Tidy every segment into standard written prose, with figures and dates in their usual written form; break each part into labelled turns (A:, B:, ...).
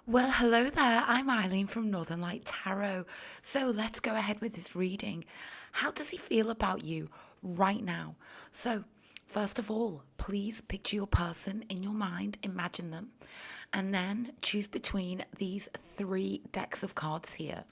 A: Well, hello there. I'm Eileen from Northern Light Tarot. So let's go ahead with this reading. How does he feel about you right now? So, first of all, please picture your person in your mind, imagine them, and then choose between these three decks of cards here.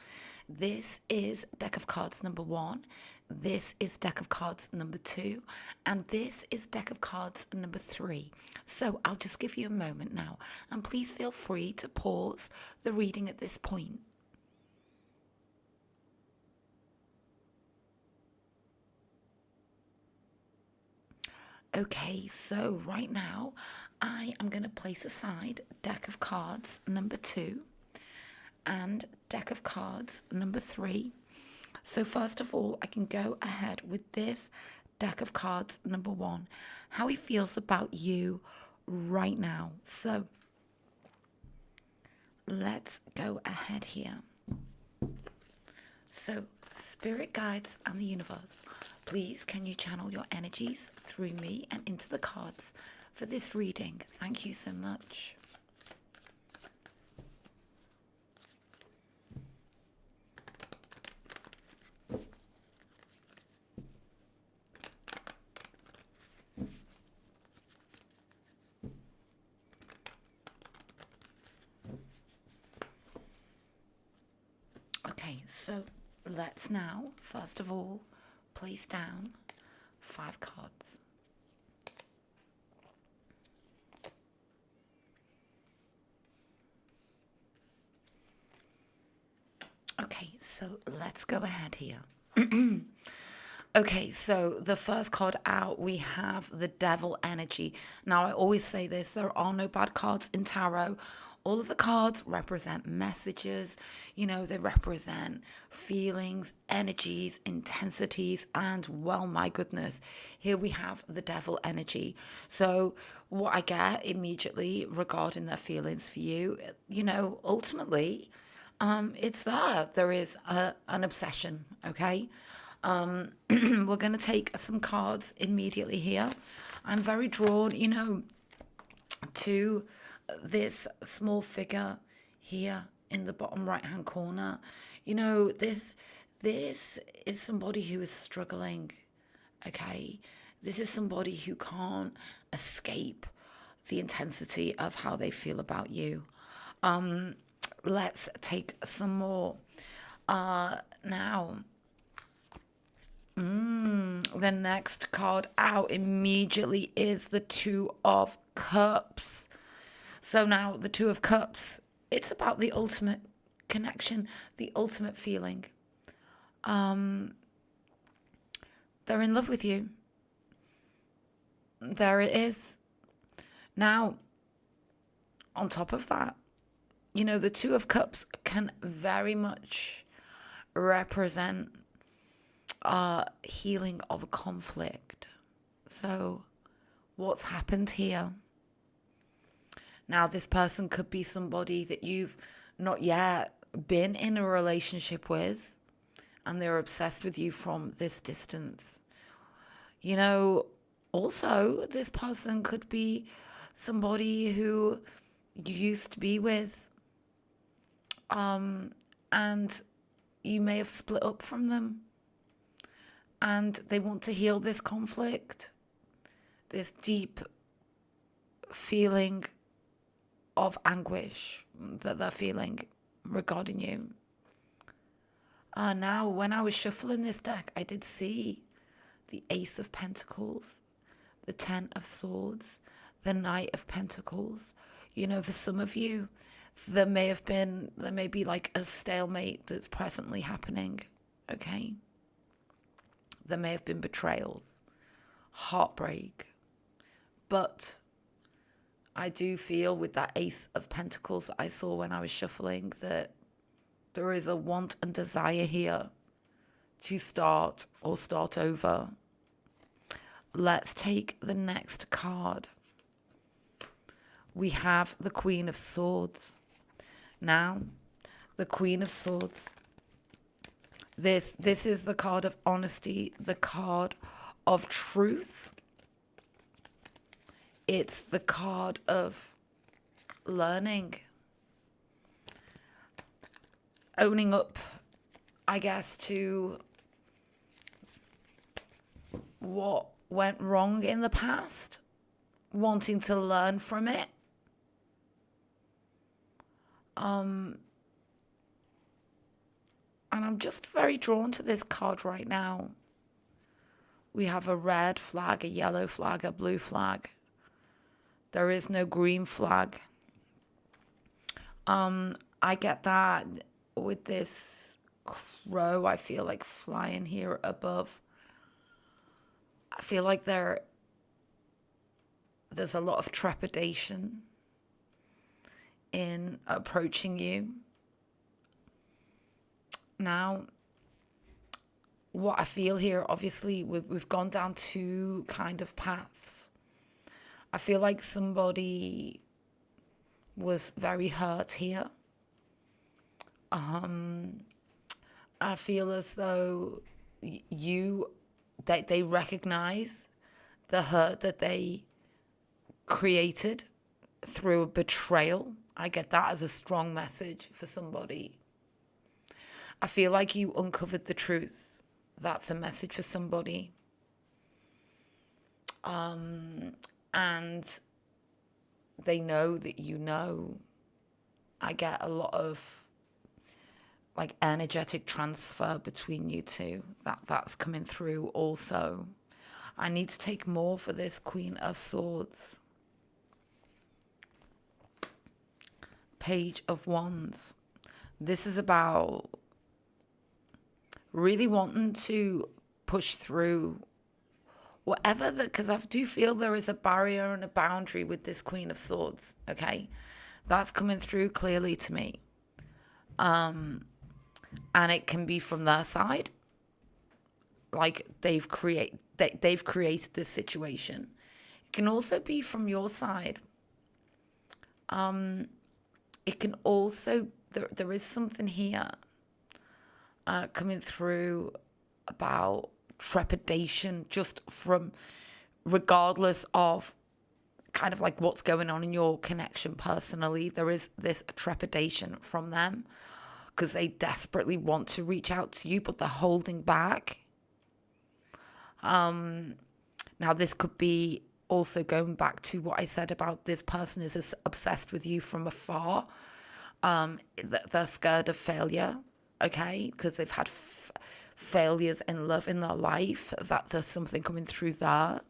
A: This is deck of cards number one. This is deck of cards number two. And this is deck of cards number three. So I'll just give you a moment now. And please feel free to pause the reading at this point. Okay, so right now I am going to place aside deck of cards number two and deck of cards number three. So first of all, I can go ahead with this deck of cards number one, how he feels about you right now. So let's go ahead here. So spirit guides and the universe, please can you channel your energies through me and into the cards for this reading? Thank you so much. Okay, so let's now, first of all, place down 5 cards. Okay, so let's go ahead here. Okay, so the first card out, we have the devil energy. Now, I always say this, there are no bad cards in tarot. All of the cards represent messages, they represent feelings, energies, intensities, and well, my goodness, here we have the devil energy. So what I get immediately regarding their feelings for you, ultimately, it's there. There is an obsession, okay? We're going to take some cards immediately here. I'm very drawn, to this small figure here in the bottom right hand corner. This is somebody who is struggling, okay? This is somebody who can't escape the intensity of how they feel about you. Let's take some more. Now, the next card out immediately is the Two of Cups. So now the Two of Cups, it's about the ultimate connection, the ultimate feeling. They're in love with you. There it is. Now, on top of that, the Two of Cups can very much represent healing of a conflict. So, what's happened here? Now, this person could be somebody that you've not yet been in a relationship with, and they're obsessed with you from this distance. Also, this person could be somebody who you used to be with, and you may have split up from them, and they want to heal this conflict, this deep feeling of anguish that they're feeling regarding you. Now, when I was shuffling this deck, I did see the Ace of Pentacles, the Ten of Swords, the Knight of Pentacles. For some of you, there may be like a stalemate that's presently happening, okay? There may have been betrayals, heartbreak, but I do feel with that Ace of Pentacles that I saw when I was shuffling that there is a want and desire here to start over. Let's take the next card. We have the Queen of Swords. Now, the Queen of Swords. This is the card of honesty, the card of truth. It's the card of learning. owning up, I guess, to what went wrong in the past, wanting to learn from it. And I'm just very drawn to this card right now. We have a red flag, a yellow flag, a blue flag. There is no green flag. I get that with this crow, I feel like flying here above. I feel like there's a lot of trepidation in approaching you. Now, what I feel here, obviously, we've gone down two kind of paths. I feel like somebody was very hurt here. I feel as though they recognize the hurt that they created through a betrayal. I get that as a strong message for somebody. I feel like you uncovered the truth. That's a message for somebody. And they know that you know. I get a lot of like energetic transfer between you two. That's coming through also. I need to take more for this Queen of Swords. Page of Wands. This is about really wanting to push through whatever because I do feel there is a barrier and a boundary with this Queen of Swords, okay? That's coming through clearly to me. And it can be from their side, like they've created this situation. It can also be from your side. It can also, there is something here coming through about trepidation, just from, regardless of kind of like what's going on in your connection personally, there is this trepidation from them because they desperately want to reach out to you, but they're holding back. Now this could be also going back to what I said about this person is obsessed with you from afar. They're scared of failure, okay? Because they've had failures in love in their life. That there's something coming through there.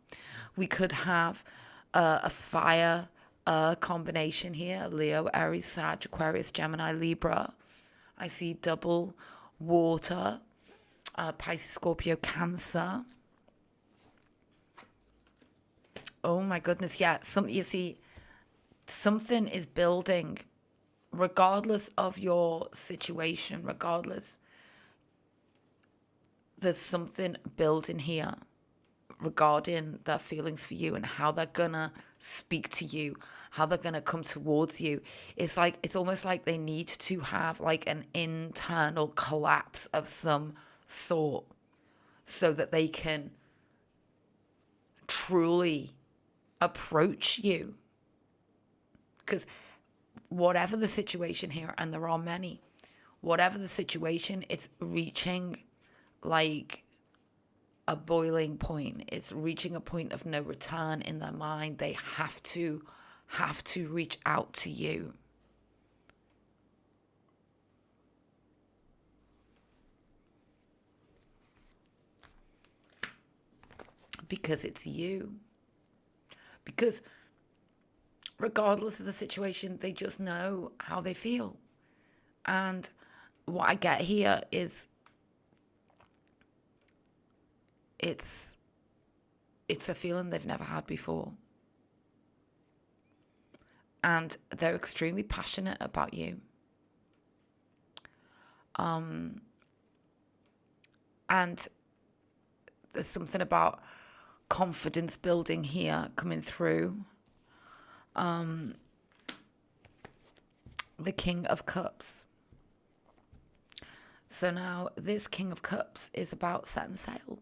A: We could have a fire combination here. Leo, Aries, Sag, Aquarius, Gemini, Libra. I see double water. Pisces, Scorpio, Cancer. Oh my goodness, yeah. You see, something is building, regardless of your situation, regardless. There's something building here regarding their feelings for you and how they're gonna speak to you, how they're gonna come towards you. It's almost like they need to have like an internal collapse of some sort so that they can truly approach you. Because whatever the situation here, and there are many, whatever the situation, it's reaching like a boiling point. It's reaching a point of no return in their mind. They have to reach out to you. Because it's you. Because regardless of the situation, they just know how they feel. And what I get here is it's a feeling they've never had before. And they're extremely passionate about you. And there's something about confidence building here coming through. The King of Cups. So now this King of Cups is about setting sail.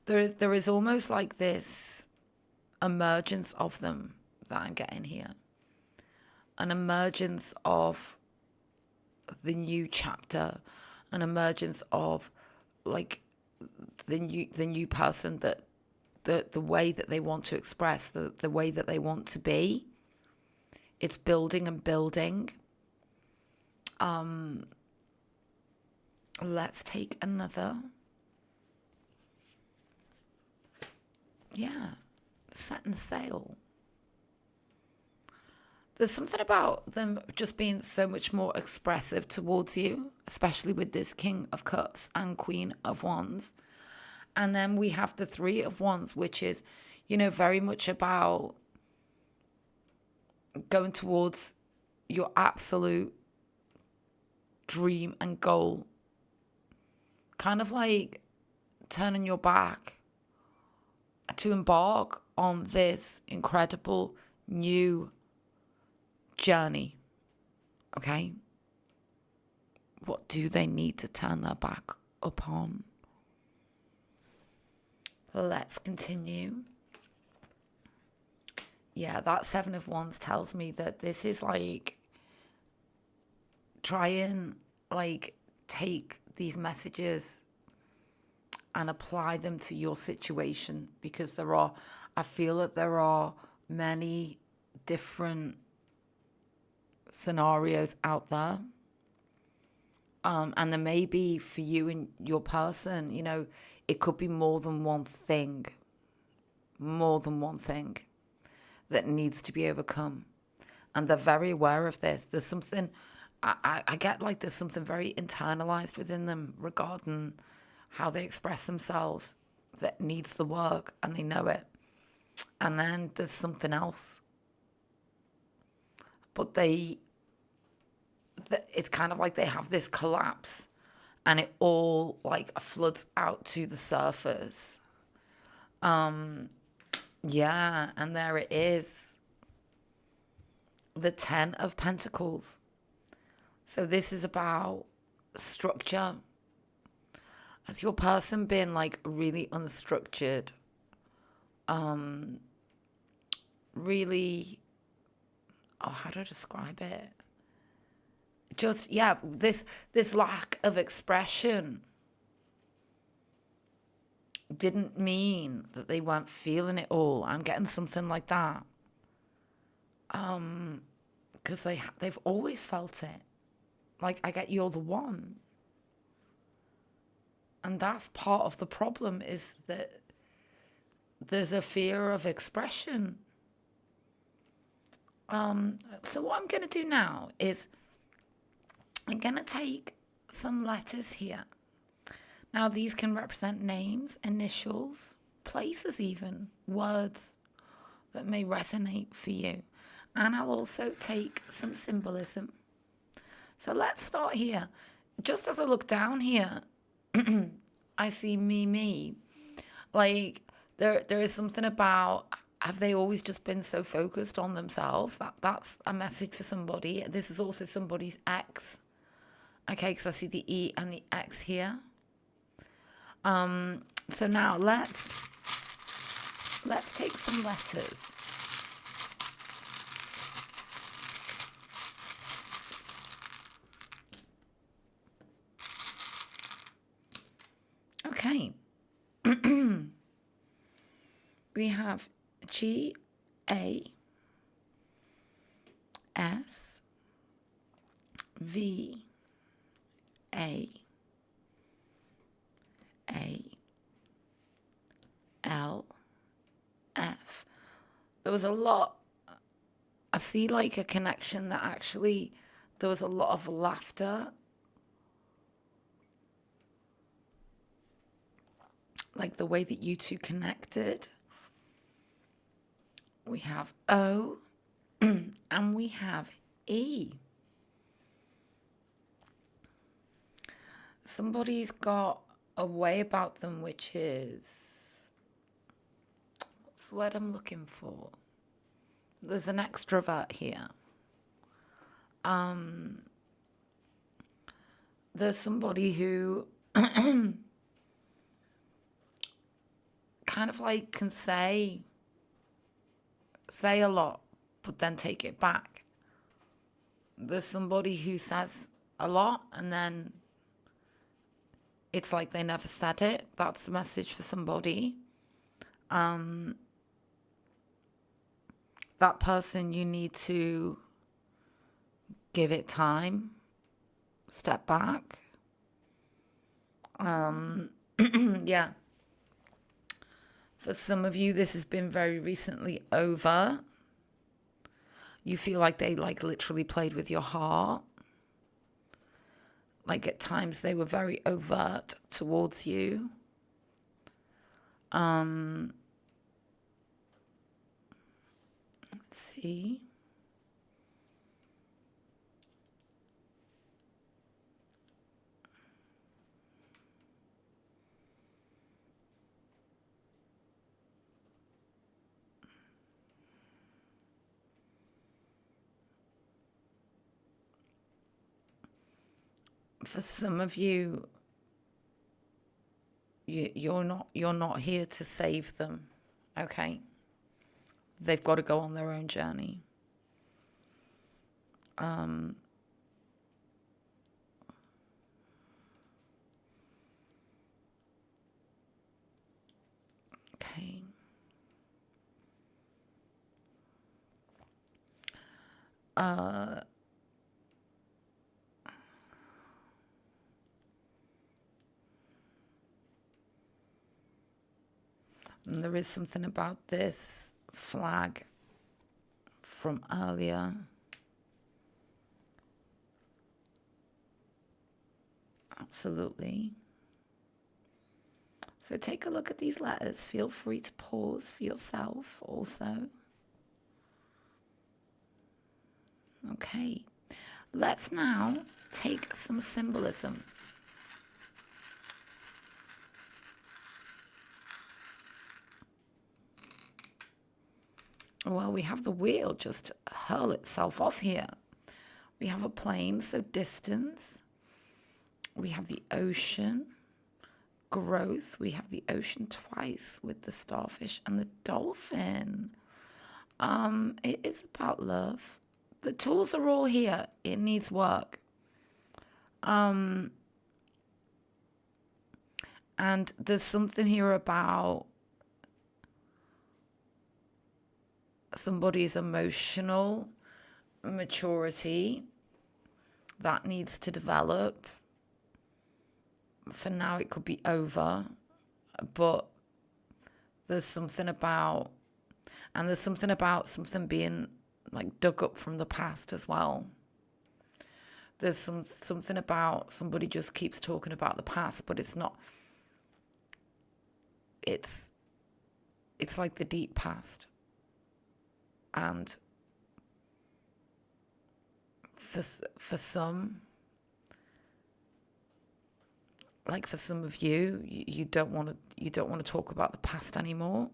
A: There is almost like this emergence of them that I'm getting here. An emergence of the new chapter, an emergence of like the new person, that the way that they want to express, the way that they want to be. It's building and building. Let's take another. Yeah, setting sail. There's something about them just being so much more expressive towards you, especially with this King of Cups and Queen of Wands. And then we have the Three of Wands, which is, very much about going towards your absolute dream and goal. Kind of like turning your back to embark on this incredible new journey. Okay? What do they need to turn their back upon? Let's continue. Yeah, that Seven of Wands tells me that this is like, try and like take these messages and apply them to your situation, because I feel that there are many different scenarios out there. And there may be for you and your person, it could be more than one thing that needs to be overcome. And they're very aware of this. There's something, I get like there's something very internalized within them regarding how they express themselves that needs the work, and they know it. And then there's something else. But it's kind of like they have this collapse, and it all like floods out to the surface. Yeah, and there it is. The Ten of Pentacles. So this is about structure. Has your person been like really unstructured? Really, how do I describe it? Just, yeah, this lack of expression didn't mean that they weren't feeling it all. I'm getting something like that. Because they've always felt it. Like, I get you're the one. And that's part of the problem, is that there's a fear of expression. So what I'm going to do now is I'm going to take some letters here. Now, these can represent names, initials, places even, words that may resonate for you. And I'll also take some symbolism. So let's start here. Just as I look down here, I see me. Like, there is something about, have they always just been so focused on themselves? That's a message for somebody. This is also somebody's ex. Okay, because I see the E and the X here. So now let's take some letters. Okay. We have G, A, S, V, A, L, F. There was a lot. I see like a connection that actually there was a lot of laughter. Like the way that you two connected. We have O and we have E. Somebody's got a way about them which is, what's the word I'm looking for? There's an extrovert here. There's somebody who kind of like can say a lot, but then take it back. There's somebody who says a lot, and then it's like they never said it. That's the message for somebody. That person, you need to give it time, step back. Yeah. For some of you, this has been very recently over. You feel like they like literally played with your heart. Like at times they were very overt towards you. Let's see. For some of you, you're not here to save them, okay? They've got to go on their own journey. Okay. And there is something about this flag from earlier. Absolutely. So take a look at these letters. Feel free to pause for yourself also. Okay. Let's now take some symbolism. Well, we have the wheel just hurl itself off here. We have a plane, so distance. We have the ocean, growth. We have the ocean twice with the starfish and the dolphin. It is about love. The tools are all here. It needs work. And there's something here about somebody's emotional maturity that needs to develop. For now, it could be over, but there's something about something being like dug up from the past as well. There's something about somebody just keeps talking about the past, but it's not. It's like the deep past. And for some, like for some of you, you don't want to talk about the past anymore.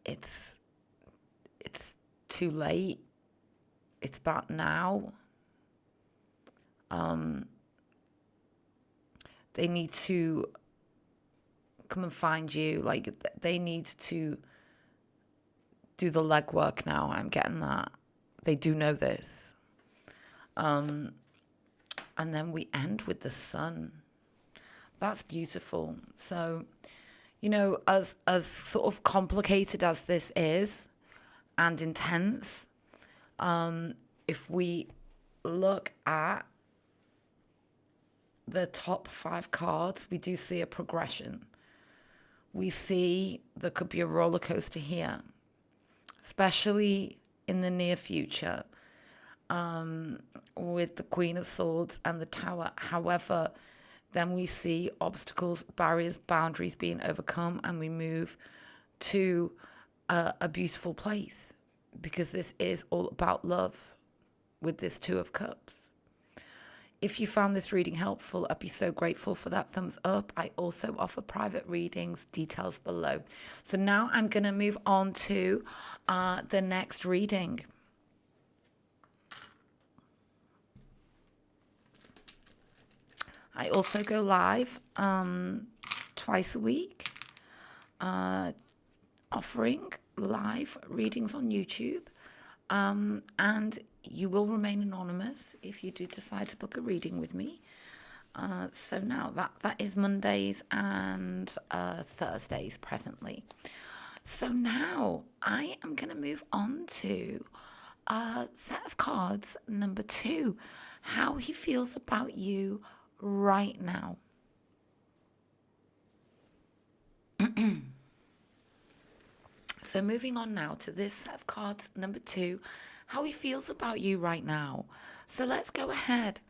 A: It's too late. It's about now. They need to come and find you. Like they need to do the legwork now. I'm getting that. They do know this. And then we end with the sun. That's beautiful. So, as sort of complicated as this is and intense, if we look at the top 5 cards, we do see a progression. We see there could be a roller coaster here, especially in the near future, with the Queen of Swords and the Tower. However, then we see obstacles, barriers, boundaries being overcome, and we move to a beautiful place, because this is all about love with this 2 of Cups. If you found this reading helpful, I'd be so grateful for that thumbs up. I also offer private readings, details below. So now I'm going to move on to the next reading. I also go live twice a week, offering live readings on YouTube. And you will remain anonymous if you do decide to book a reading with me. So now that is Mondays and Thursdays presently. So now I am going to move on to set of cards number 2, how he feels about you right now. So moving on now to this set of cards number 2, how he feels about you right now. So let's go ahead.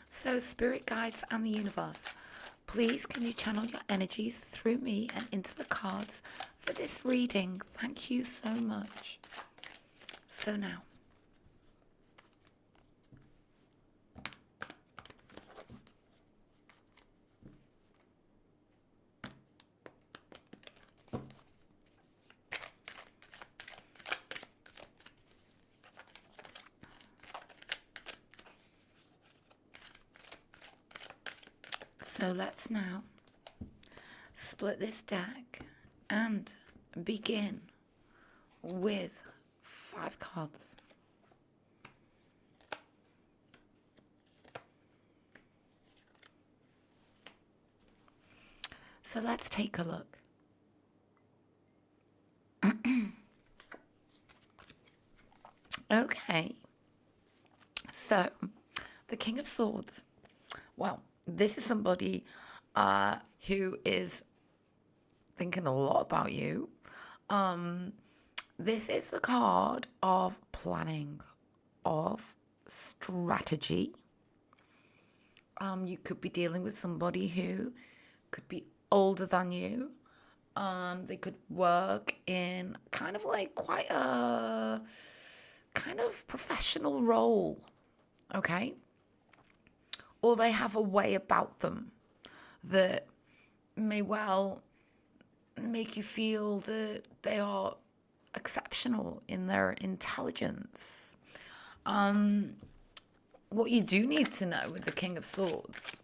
A: So spirit guides and the universe, please can you channel your energies through me and into the cards for this reading? Thank you so much. So now, let's now split this deck and begin with 5 cards. So let's take a look. Okay. So, the King of Swords. Well, this is somebody who is thinking a lot about you. This is the card of planning, of strategy. You could be dealing with somebody who could be older than you. They could work in kind of like quite a kind of professional role, okay? Or they have a way about them that may well make you feel that they are exceptional in their intelligence. What you do need to know with the King of Swords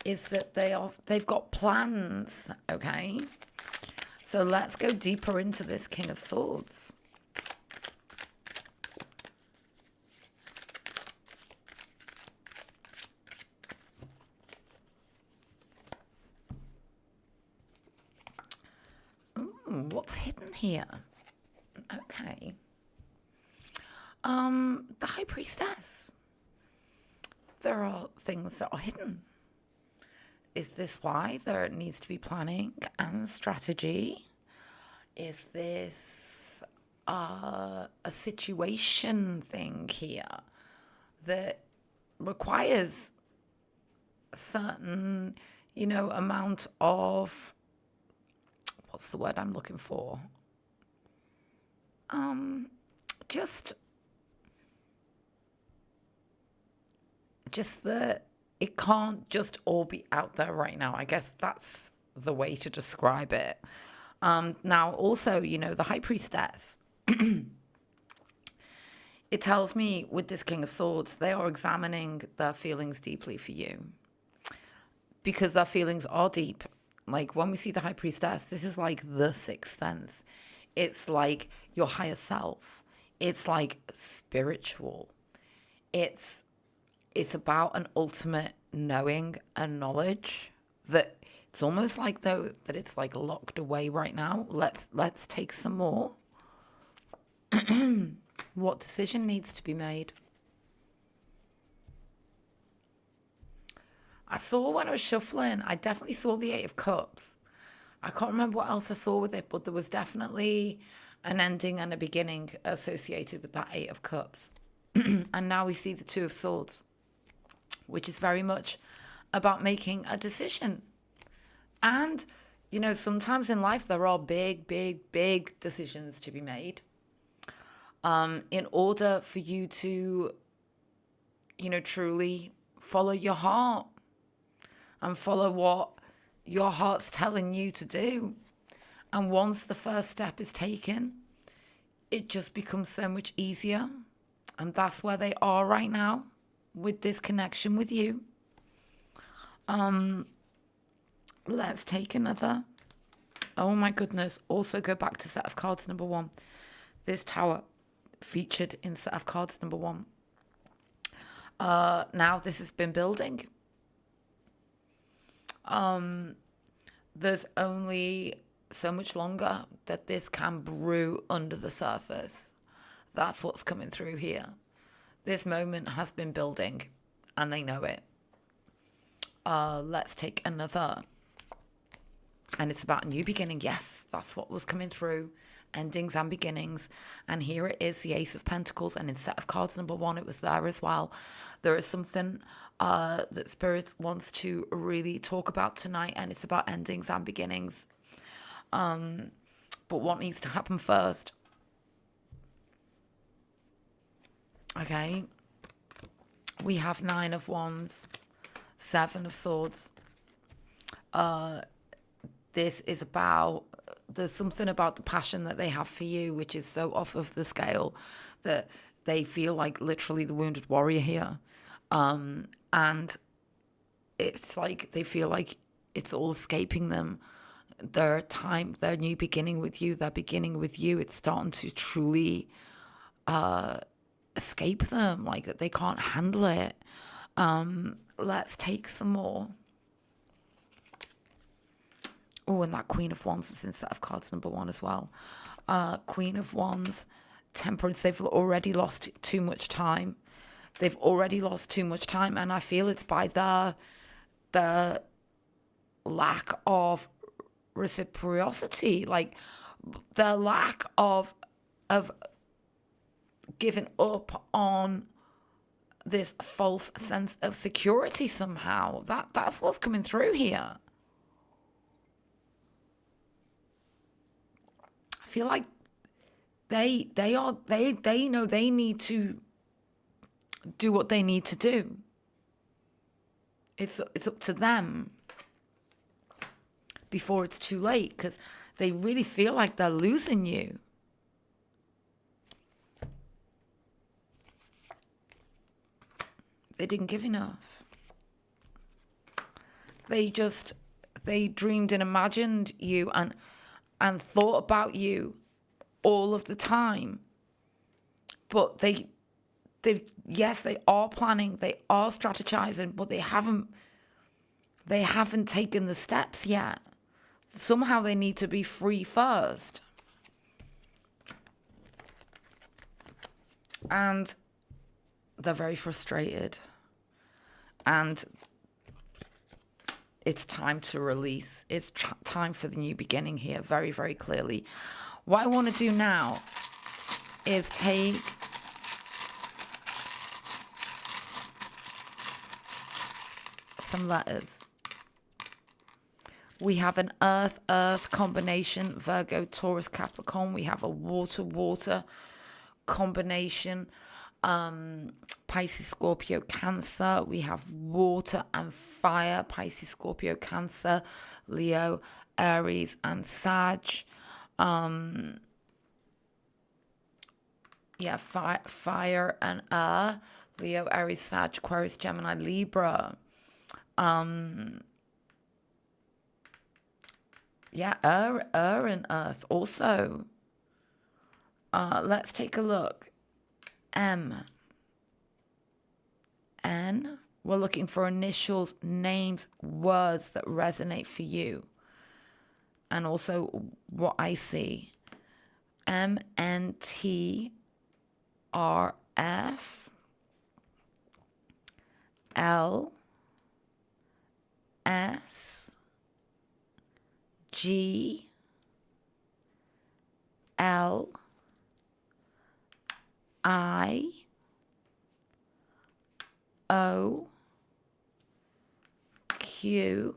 A: is that they've got plans, okay? So let's go deeper into this King of Swords. What's hidden here? Okay. The High Priestess. There are things that are hidden. Is this why there needs to be planning and strategy? Is this a situation thing here that requires a certain, amount of, what's the word I'm looking for? Just that it can't just all be out there right now. I guess that's the way to describe it. Now, also, the High Priestess. It tells me with this King of Swords, they are examining their feelings deeply for you. Because their feelings are deep. Like when we see the High Priestess, this is like the sixth sense. It's like your higher self. It's like spiritual. It's about an ultimate knowing and knowledge that it's almost like though that it's like locked away right now. Let's take some more. What decision needs to be made? I saw when I was shuffling, I definitely saw the 8 of Cups. I can't remember what else I saw with it, but there was definitely an ending and a beginning associated with that 8 of Cups. And now we see the 2 of Swords, which is very much about making a decision. And, sometimes in life there are big, big, big decisions to be made. In order for you to, truly follow your heart and follow what your heart's telling you to do. And once the first step is taken, it just becomes so much easier. And that's where they are right now with this connection with you. Let's take another. Oh my goodness. Also go back to set of cards number 1. this tower featured in set of cards number 1. Now this has been building. There's only so much longer that this can brew under the surface. That's what's coming through here. This moment has been building, and they know it. Let's take another. And it's about a new beginning. Yes, that's what was coming through. Endings and beginnings. And here it is, the Ace of Pentacles. And in set of cards number 1, it was there as well. There is something that Spirit wants to really talk about tonight. And it's about endings and beginnings. But what needs to happen first? Okay. We have 9 of Wands. 7 of Swords. This is about, there's something about the passion that they have for you, which is so off of the scale that they feel like literally the wounded warrior here. And it's like they feel like it's all escaping them. Their new beginning with you, their beginning with you, it's starting to truly escape them, like that they can't handle it. Let's take some more. Oh, and that Queen of Wands is in set of cards number 1 as well. Queen of Wands, Temperance. They've already lost too much time. They've already lost too much time, and I feel it's by the lack of reciprocity, like the lack of giving up on this false sense of security somehow. That's what's coming through here. I feel like they know they need to do what they need to do. It's up to them before it's too late, because they really feel like they're losing you. They didn't give enough. They dreamed and imagined you and thought about you all of the time. But they are planning, they are strategizing, but they haven't taken the steps yet. Somehow they need to be free first. And they're very frustrated. And it's time to release. It's time for the new beginning here, very, very clearly. What I want to do now is take some letters. We have an Earth combination, Virgo, Taurus, Capricorn. We have a water combination, Pisces, Scorpio, Cancer. We have water and fire, Pisces, Scorpio, Cancer, Leo, Aries, and Sag. Fire and air, Leo, Aries, Sag, Aquarius, Gemini, Libra. Air and earth also. Let's take a look. M. N. We're looking for initials, names, words that resonate for you. And also what I see. M, N, T, R, F, L, S, G, L, I, O, Q,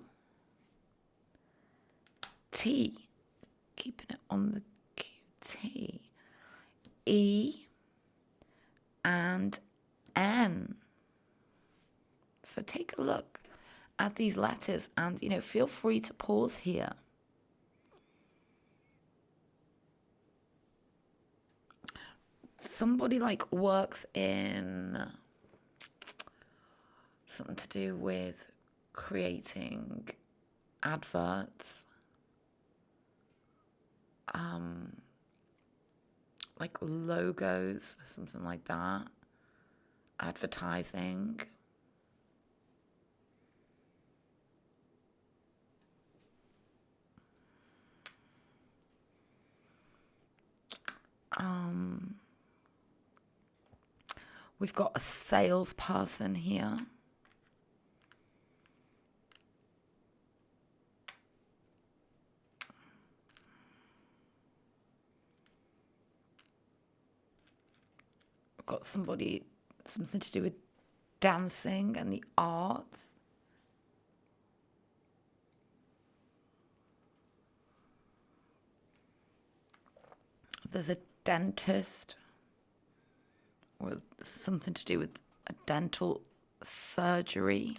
A: T. Keeping it on the Q, T, E, and N. So take a look at these letters and, feel free to pause here. Somebody works in something to do with creating adverts, like logos, something like that. Advertising. We've got a salesperson here. We've got something to do with dancing and the arts. There's a dentist, or something to do with a dental surgery.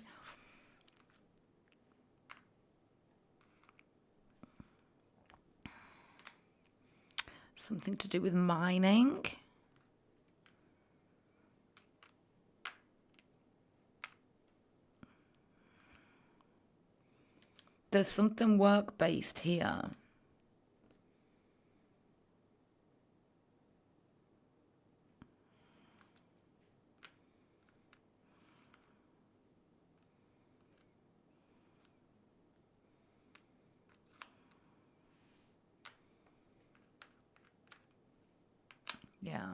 A: Something to do with mining. There's something work-based here. Yeah.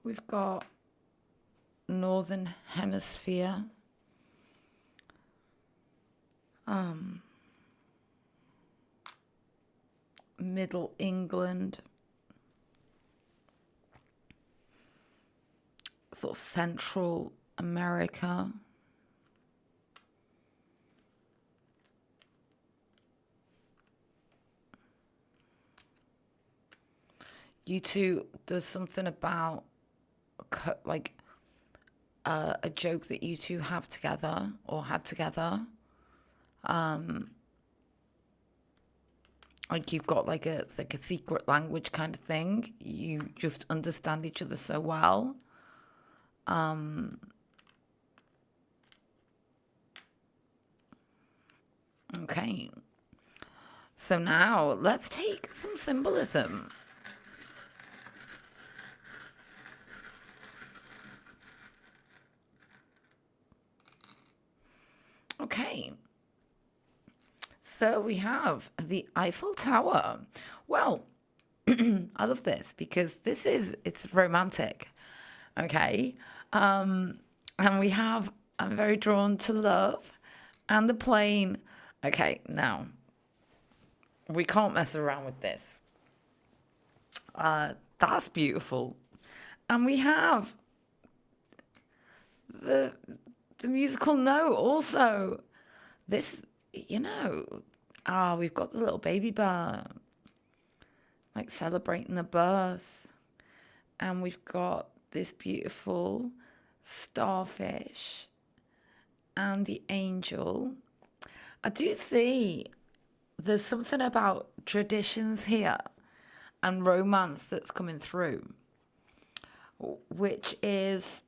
A: We've got Northern Hemisphere. Middle England. Sort of Central America. You two, there's something about like a joke that you two have together or had together. Like you've got like a secret language kind of thing. You just understand each other so well. Okay. So now let's take some symbolism. Okay. So we have the Eiffel Tower. Well, I love this because it's romantic. Okay. And we have, I'm very drawn to love and the plane. Okay, now we can't mess around with this. That's beautiful. And we have the musical note also. This, we've got the little baby bird, like celebrating the birth. And we've got this beautiful starfish and the angel. I do see there's something about traditions here and romance that's coming through, which is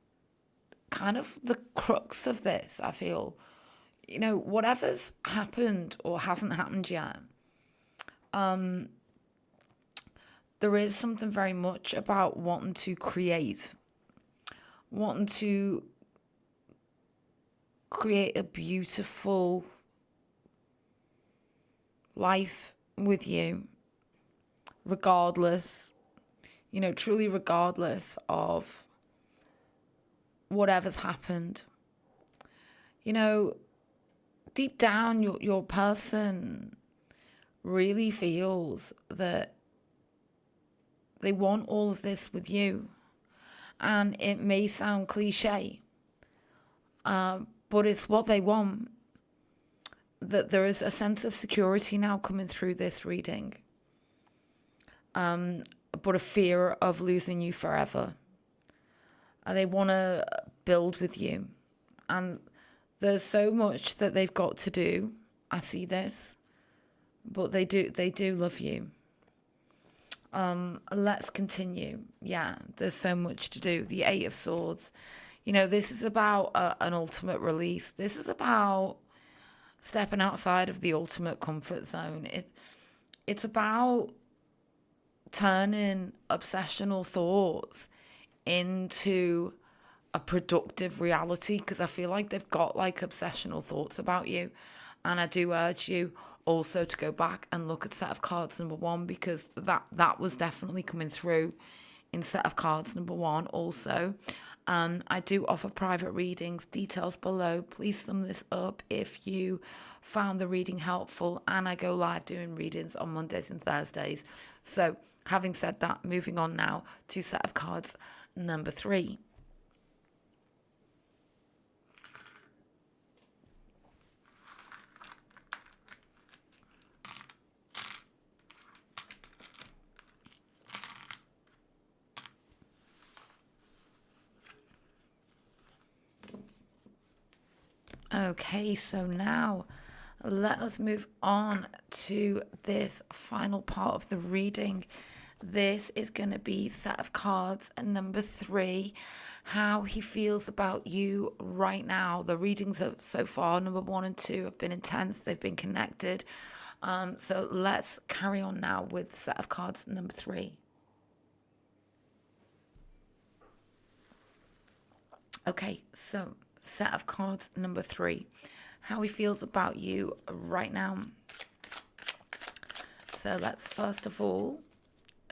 A: kind of the crux of this, I feel. Whatever's happened or hasn't happened yet, there is something very much about wanting to create a beautiful life with you, regardless, truly regardless of whatever's happened. Deep down, your person really feels that they want all of this with you. And it may sound cliche, but it's what they want. That there is a sense of security now coming through this reading, but a fear of losing you forever. They want to build with you. And there's so much that they've got to do. I see this. But they do love you. Let's continue. Yeah, there's so much to do. The Eight of Swords. This is about an ultimate release. This is about stepping outside of the ultimate comfort zone. It's about turning obsessional thoughts into a productive reality, because I feel like they've got like obsessional thoughts about you. And I do urge you also to go back and look at set of cards number 1, because that was definitely coming through in set of cards number 1 also. I do offer private readings, details below. Please thumb this up if you found the reading helpful, and I go live doing readings on Mondays and Thursdays. So having said that, moving on now to set of cards number 3. Okay, so now let us move on to this final part of the reading. This is going to be set of cards number 3, how he feels about you right now. The readings have, so far, number 1 and 2 have been intense. They've been connected. So let's carry on now with set of cards number 3. Okay, so set of cards number 3, how he feels about you right now. So let's first of all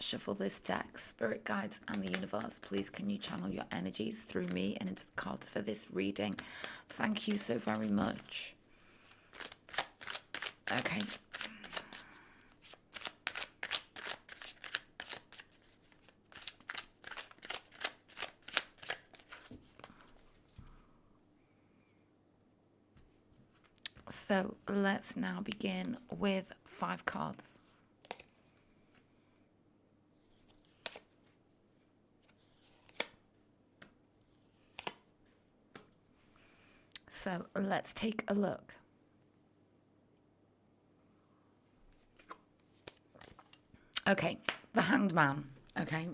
A: shuffle this deck. Spirit guides and the universe, please can you channel your energies through me and into the cards for this reading? Thank you so very much. Okay. So let's now begin with 5 cards. So let's take a look. Okay, the Hanged Man. Okay,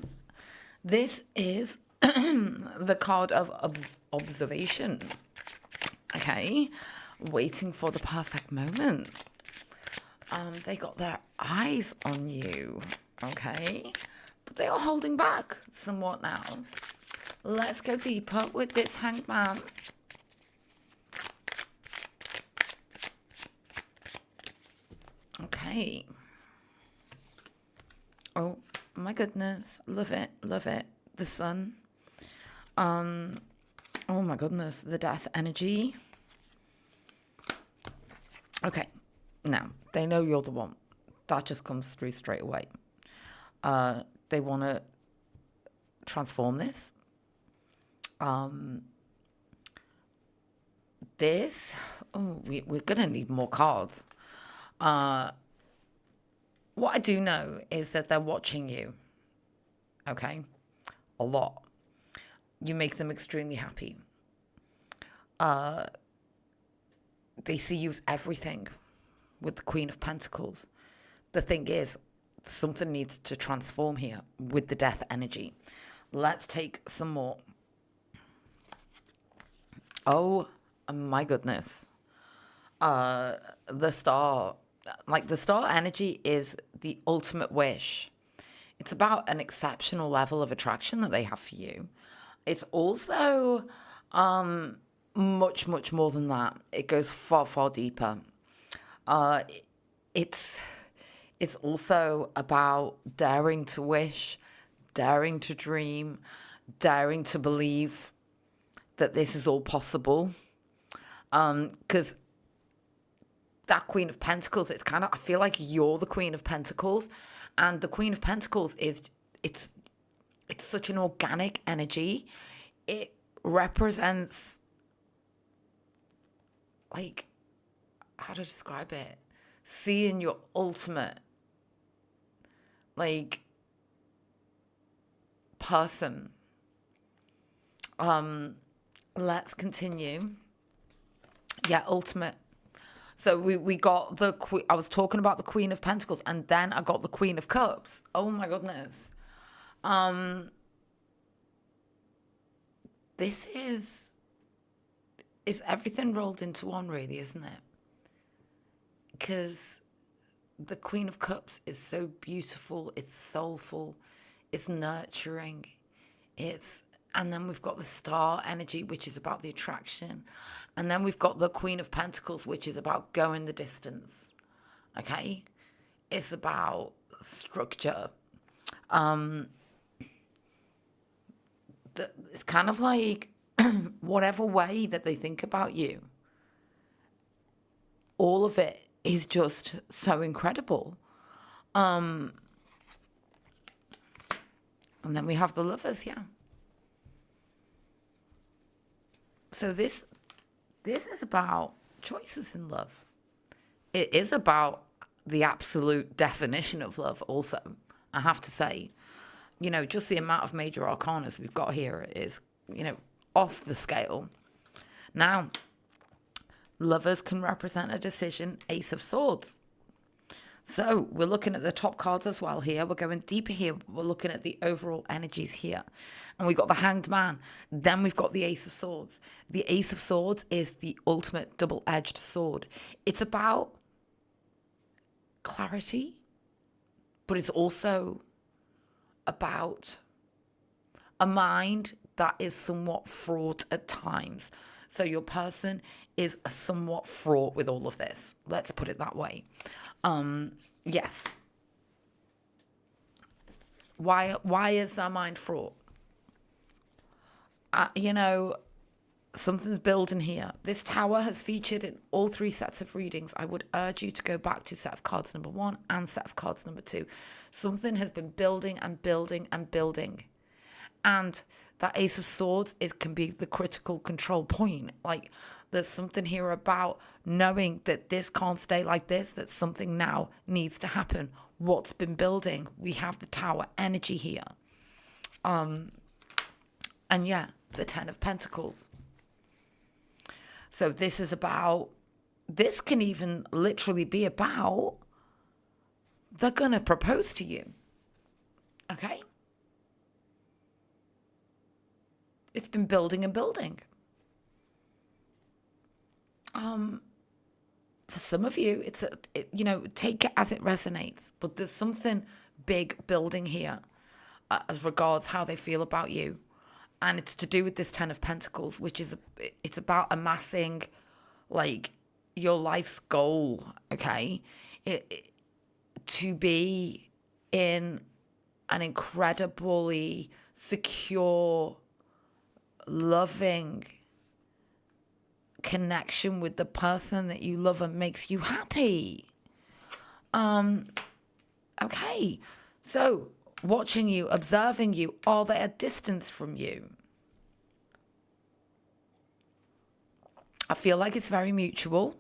A: this is the card of observation. Okay, waiting for the perfect moment. They got their eyes on you. Okay, but they are holding back somewhat now. Let's go deeper with this Hanged Man. Okay. Oh my goodness, love it, love it. The Sun. Oh my goodness, the Death energy. Okay, now they know you're the one. That just comes through straight away. They want to transform this. We're gonna need more cards. What I do know is that they're watching you, okay, a lot. You make them extremely happy. They see you as everything with the Queen of Pentacles. The thing is, something needs to transform here with the Death energy. Let's take some more. Oh my goodness. The Star. Like, the Star energy is the ultimate wish. It's about an exceptional level of attraction that they have for you. It's also much, much more than that. It goes far, far deeper. It's also about daring to wish, daring to dream, daring to believe that this is all possible. Because that Queen of Pentacles, it's kind of, I feel like you're the Queen of Pentacles, and the Queen of Pentacles it's such an organic energy. It represents, like, how to describe it? Seeing your ultimate, like, person. Let's continue. Yeah, ultimate. So we got the Queen. I was talking about the Queen of Pentacles, and then I got the Queen of Cups. Oh my goodness. this is everything rolled into one, really, isn't it? Because the Queen of Cups is so beautiful, it's soulful, it's nurturing, it's and then we've got the Star energy, which is about the attraction, and then we've got the Queen of Pentacles, which is about going the distance. Okay, it's about structure. It's kind of like whatever way that they think about you, all of it is just so incredible. And then we have the Lovers, yeah. So this is about choices in love. It is about the absolute definition of love also, I have to say. Just the amount of major arcanas we've got here is, off the scale. Now, Lovers can represent a decision, Ace of Swords. So we're looking at the top cards as well here. We're going deeper here. We're looking at the overall energies here. And we've got the Hanged Man. Then we've got the Ace of Swords. The Ace of Swords is the ultimate double-edged sword. It's about clarity, but it's also about a mind that is somewhat fraught at times. So your person is somewhat fraught with all of this. Let's put it that way. Yes. Why is our mind fraught? Something's building here. This tower has featured in all three sets of readings. I would urge you to go back to set of cards number 1 and set of cards number 2. Something has been building and building and building. And that Ace of Swords can be the critical control point. Like, there's something here about knowing that this can't stay like this, that something now needs to happen. What's been building? We have the Tower energy here. And yeah, the Ten of Pentacles. So this can even literally be about, they're going to propose to you. Okay? It's been building and building. For some of you, take it as it resonates. But there's something big building here as regards how they feel about you. And it's to do with this Ten of Pentacles, which is, it's about amassing, like, your life's goal, okay? To be in an incredibly secure, loving connection with the person that you love and makes you happy. Okay, so watching you, observing you, are they at distance from you? I feel like it's very mutual.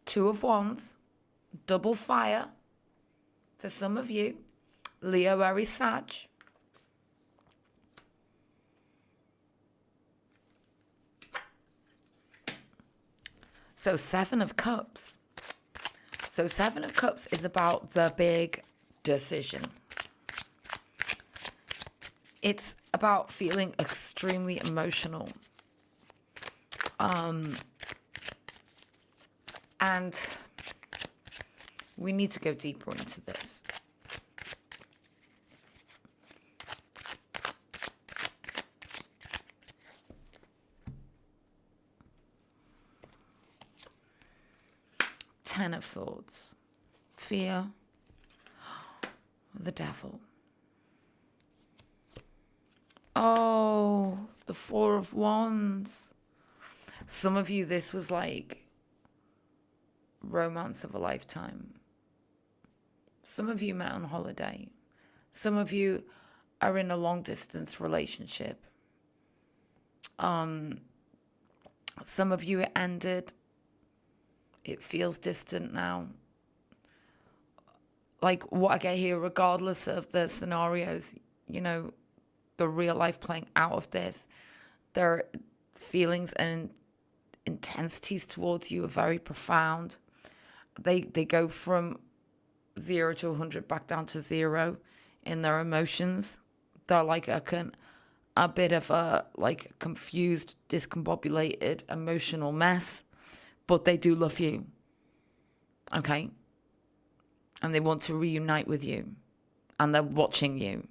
A: 2 of Wands, double fire for some of you. Leo, Aries, Sag. So 7 of Cups. So 7 of Cups is about the big decision. It's about feeling extremely emotional. And we need to go deeper into this. Ten of Swords. Fear. The Devil. Oh, the 4 of Wands. Some of you, this was like romance of a lifetime. Some of you met on holiday. Some of you are in a long distance relationship. Some of you it ended. It feels distant now. Like what I get here, regardless of the scenarios, the real life playing out of this, their feelings and intensities towards you are very profound. They go from 0 to 100 back down to 0 in their emotions. They're like a bit of a like confused, discombobulated, emotional mess, but they do love you. Okay? And they want to reunite with you. And they're watching you.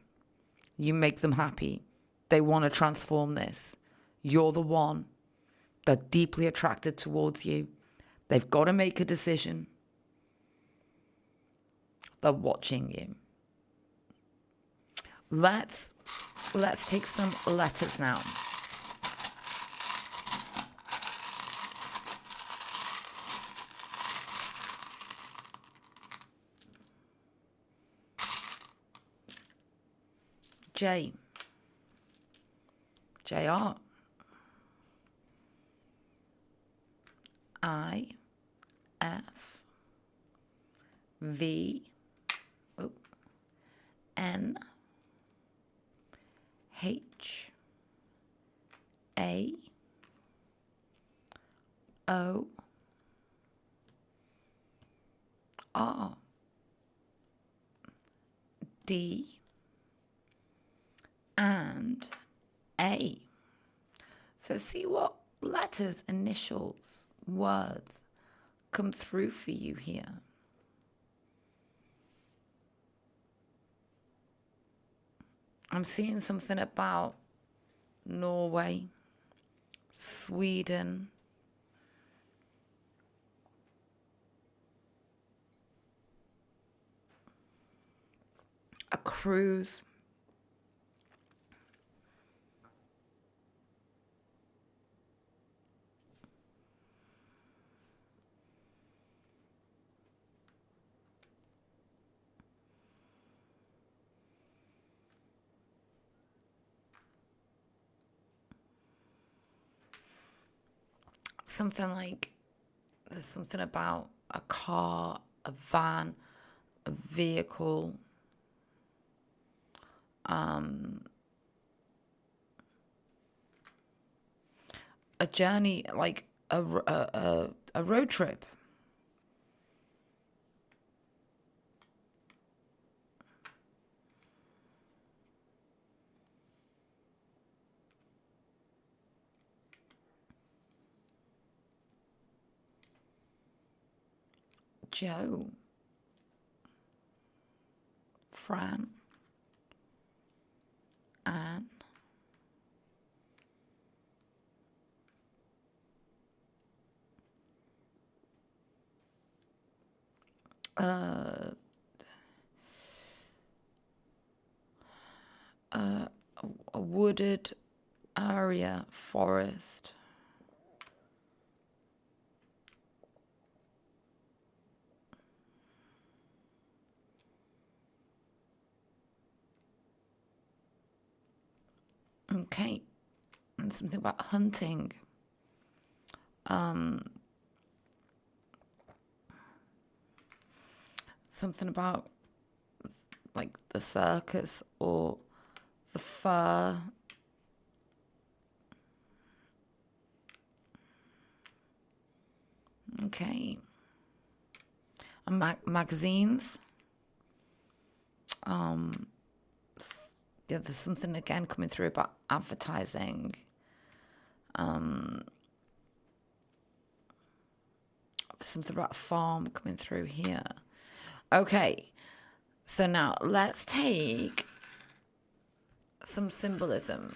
A: You make them happy. They want to transform this. You're the one. They're deeply attracted towards you. They've got to make a decision. They're watching you. Let's take some letters now. J. JR. I. F. V. N. H. A. O. R. D. And A. So see what letters, initials, words come through for you here. I'm seeing something about Norway, Sweden, a cruise. Something like, there's something about a car, a van, a vehicle, a journey, like a road trip. Joe, Fran, Anne, a wooded area, forest. Okay, and something about hunting. Something about like the circus or the fur. Okay. And magazines. Yeah, there's something again coming through about advertising. There's something about a farm coming through here. Okay, so now let's take some symbolism.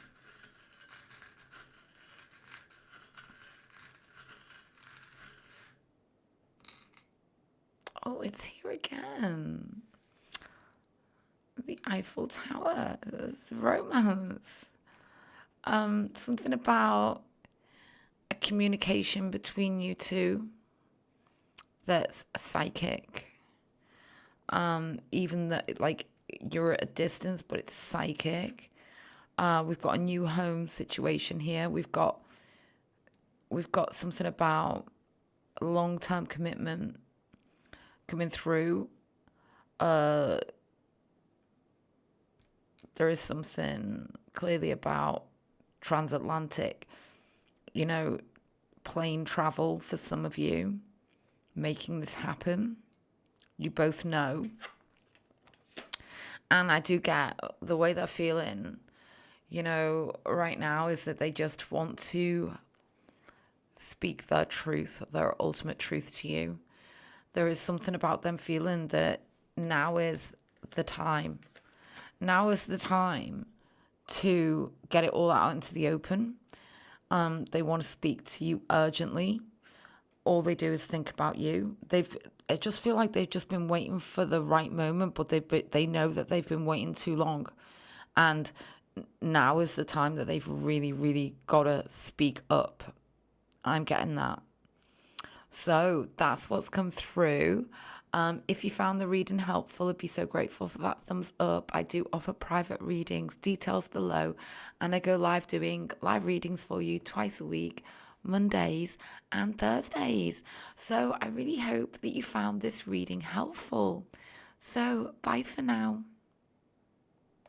A: Oh, it's here again. The Eiffel Tower, it's romance. Something about a communication between you two that's psychic. Even that, like, you're at a distance, but it's psychic. We've got a new home situation here. We've got something about a long-term commitment coming through. There is something clearly about transatlantic, plane travel for some of you, making this happen. You both know. And I do get the way they're feeling. right now is that they just want to speak their truth, their ultimate truth to you. There is something about them feeling that now is the time. Now is the time to get it all out into the open. They want to speak to you urgently. All they do is think about you. I just feel like they've just been waiting for the right moment, but they know that they've been waiting too long. And now is the time that they've really, really got to speak up. I'm getting that. So that's what's come through. If you found the reading helpful, I'd be so grateful for that thumbs up. I do offer private readings, details below, and I go live doing live readings for you twice a week, Mondays and Thursdays. So I really hope that you found this reading helpful. So bye for now.